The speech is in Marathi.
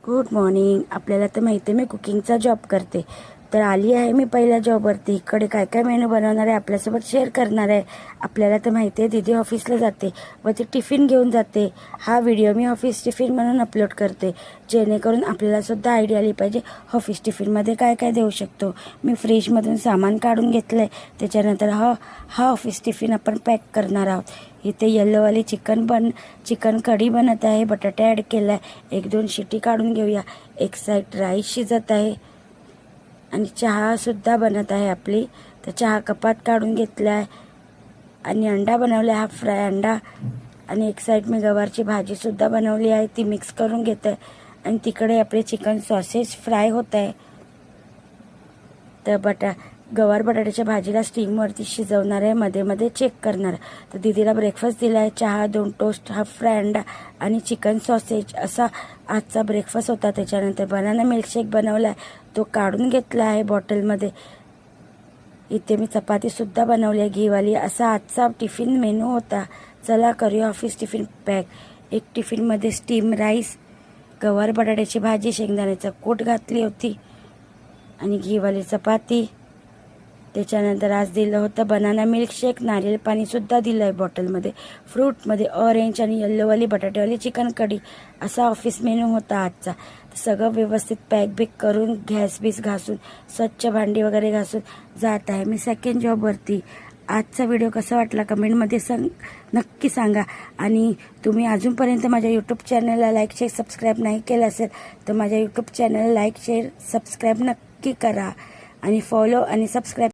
Good morning. आपल्याला तर माहिती आहे मी कुकिंगचा जॉब करते, तर आली आहे मी पहिल्या जॉबवरती. इकडे काय काय मेनू बनवणार आहे आपल्यासोबत शेअर करणार आहे. आपल्याला तर माहिती आहे दीदी ऑफिसला जाते व ती टिफिन घेऊन जाते. हा व्हिडिओ मी ऑफिस टिफिन म्हणून अपलोड करते, जेणेकरून आपल्यालासुद्धा आयडिया आली पाहिजे ऑफिस टिफिनमध्ये काय काय देऊ शकतो. मी फ्रीजमधून सामान काढून घेतलं आहे, त्याच्यानंतर हा ऑफिस टिफिन आपण पॅक करणार आहोत. इथे येल्लोवाली चिकन कढी बनत आहे, बटाटे ॲड केला आहे. 1-2 शिटी काढून घेऊया. एक साईड राईस शिजत आहे आणि चहासुद्धा बनत आहे आपली. तर चहा कपात काढून घेतला आहे आणि अंडा बनवला आहे, हाफ फ्राय अंडा. आणि एक साईड मी गवारची भाजीसुद्धा बनवली आहे, ती मिक्स करून घेत आहे. आणि तिकडे आपले चिकन सॉसेज फ्राय होत आहे. तर गवार बटाट्याच्या भाजीला स्टीमवरती शिजवणार आहे, मध्ये मध्ये चेक करणार. तर दीदीला ब्रेकफास्ट दिला आहे, चहा, 2 टोस्ट, हाफ फ्राय अंडा आणि चिकन सॉसेज असा आजचा ब्रेकफास्ट होता. त्याच्यानंतर बनाना मिल्कशेक बनवला आहे, तो काढून घेतला आहे बॉटलमध्ये. इथे मी चपातीसुद्धा बनवली आहे घीवाली. असा आजचा टिफिन मेनू होता. चला करूया ऑफिस टिफिन पॅक. एक टिफिनमध्ये स्टीम राईस, गवार बटाट्याची भाजी, शेंगदाण्याचा कूट घातली होती आणि घीवाली चपाती. त्याच्यानंतर आज दिलं होतं बनाना मिल्कशेक, नारियल पाणीसुद्धा दिलं आहे बॉटलमध्ये. फ्रूटमध्ये ऑरेंज आणि येल्लोवाली बटाटेवाली चिकन कढी असा ऑफिस मेनू होता आजचा. सगळं व्यवस्थित पॅक करून गॅस बीस घासून स्वच्छ भांडी वगैरे घासून जात आहे मी सेकंड जॉबवरती. आजचा व्हिडिओ कसा वाटला कमेंटमध्ये नक्की सांगा. आणि तुम्ही अजूनपर्यंत माझ्या यूट्यूब चॅनलला लाईक शेअर सबस्क्राईब नाही केलं असेल तर माझ्या यूट्यूब चॅनलला लाईक शेअर सबस्क्राईब नक्की करा आणि फॉलो आणि सबस्क्राईब